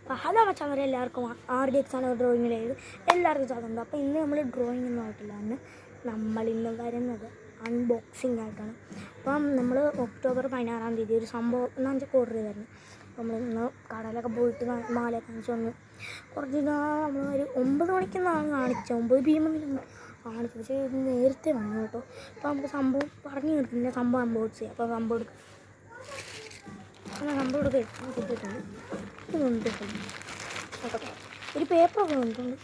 അപ്പോൾ ഹലോ മച്ചാൻ എല്ലാവർക്കും RDX ആണ് ഡ്രോയിങ്ങിലായത് എല്ലാവർക്കും സ്വാഗതം. അപ്പോൾ ഇന്ന് നമ്മൾ ഡ്രോയിങ് ഒന്നും ആയിട്ടില്ല. നമ്മളിന്ന് വരുന്നത് അൺബോക്സിങ് ആയിട്ടാണ്. അപ്പം നമ്മൾ ഒക്ടോബർ 16-ാം തീയതി ഒരു സംഭവം 5 ഓർഡർ ചെയ്തായിരുന്നു. അപ്പോൾ നമ്മളിന്ന് കടയിലൊക്കെ പോയിട്ട് മാലയൊക്കെ കാണിച്ച് വന്നു. കുറച്ച് നമ്മൾ ഒരു 9 മണിക്കെന്നാണ് കാണിച്ചത്, 9 PM കാണിച്ചു. പക്ഷേ ഇത് നേരത്തെ വന്നു കേട്ടോ. അപ്പോൾ നമുക്ക് സംഭവം പറഞ്ഞു കിട്ടുന്നില്ല, സംഭവം അൺബോക്സ് ചെയ്യാം. അപ്പോൾ സംഭവം എടുക്കുക കിട്ടിയിട്ടുണ്ട്. ഇതുണ്ട് നോക്കട്ടെ, ഒരു പേപ്പറൊക്കെ വന്നിട്ടുണ്ട്.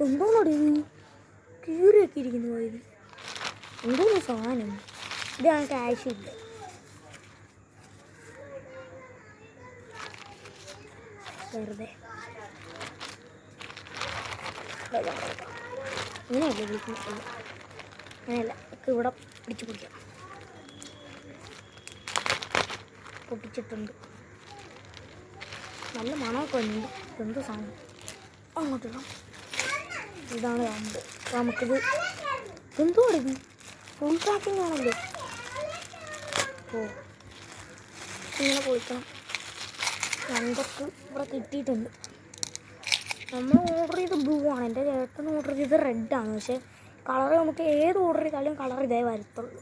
എന്തോന്നോട് ഇത് കീറിയൊക്കെ ഇരിക്കുന്നു പോയത്, എന്തോന്ന് സാധനം. ഇതാണ് ക്യാഷ് ഇല്ല. വെറുതെ ഇങ്ങനെയല്ല വിളിക്കുന്നത്, അങ്ങനെയല്ല. ഇവിടെ പിടിച്ച് പിടിക്കാം. പൊട്ടിച്ചിട്ടുണ്ട്, നല്ല മണമൊക്കെ ഉണ്ട്. എന്ത് സാധനം അങ്ങോട്ടിടാം. ഇതാണ് കമ്പ്. അപ്പോൾ നമുക്കിത് എന്തോ ഇത് ഫുൾ പാക്കിംഗ് ആണല്ലോ. ഓ, ഇങ്ങനെ പൊളിക്കണം. ഞങ്ങൾക്ക് ഇവിടെ കിട്ടിയിട്ടുണ്ട്. നമ്മൾ ഓർഡർ ചെയ്ത് ബ്ലൂ ആണ്, എൻ്റെ ചേട്ടൻ ഓർഡർ ചെയ്ത് റെഡാണ്. പക്ഷേ കളറ് നമുക്ക് ഏത് ഓർഡർ ചെയ്താലും കളർ ഇതേ വരത്തുള്ളൂ.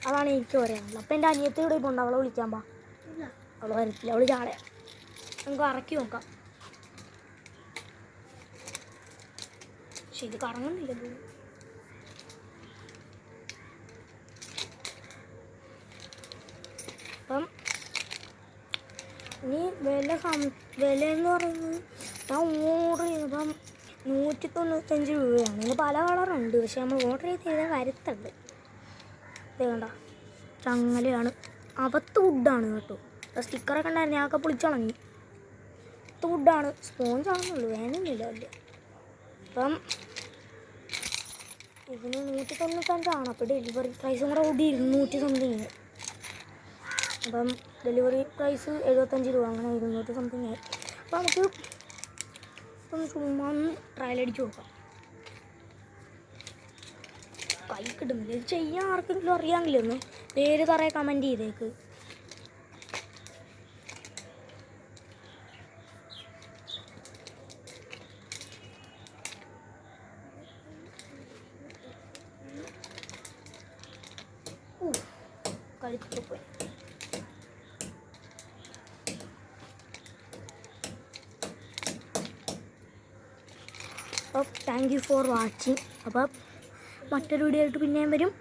അതാണ് എനിക്ക് പറയാനുള്ളത്. അപ്പോൾ എൻ്റെ അനിയത്തിയുടെ ഇപ്പോൾ ഉണ്ട്, അവളെ വിളിക്കാൻ പാ. അവൾ വരത്തില്ല, അവൾ ചാടയാണ്. നമുക്ക് ഇറക്കി നോക്കാം. പക്ഷെ ഇത് കറങ്ങുന്നില്ല. അപ്പം ഇനി വില എന്ന് പറയുന്നത് ഞാൻ ഓർഡർ ചെയ്തപ്പം 195 രൂപയാണ്. ഇതിന് പല കളറുണ്ട്, പക്ഷെ നമ്മൾ ഓർഡർ ചെയ്ത് വരത്തുണ്ട്. ഇത് കണ്ട ചങ്ങലയാണ്, അകത്ത് വുഡാണ് കേട്ടോ. സ്റ്റിക്കറൊക്കെ ഉണ്ടായിരുന്നു, ഞാനൊക്കെ പൊളിച്ചളഞ്ഞു. വുഡാണ്, സ്പോഞ്ചാണെന്നുള്ളൂ, വേണമെന്നില്ല അല്ലേ. അപ്പം ഇതിന് 195 അപ്പോൾ ഡെലിവറി പ്രൈസും കൂടെ കൂടി 200 സംതിങ്. അപ്പം ഡെലിവറി പ്രൈസ് 75 രൂപ, അങ്ങനെ 200 സംതിങ് ആയി. അപ്പോൾ നമുക്ക് ഒന്ന് ചുമ്മാ ട്രയൽ അടിച്ച് നോക്കാം. കൈ കിട്ടുന്നില്ല. ഇത് ചെയ്യാൻ ആർക്കെങ്കിലും അറിയാമെങ്കിലും ഒന്ന് പേര് തറയെ കമൻറ്റ് ചെയ്തേക്ക്. കളിച്ചിട്ട് പോയി. അപ്പോൾ താങ്ക് യു ഫോർ വാച്ചിങ്. അപ്പോൾ മറ്റൊരു വീഡിയോ ആയിട്ട് പിന്നെയും വരും.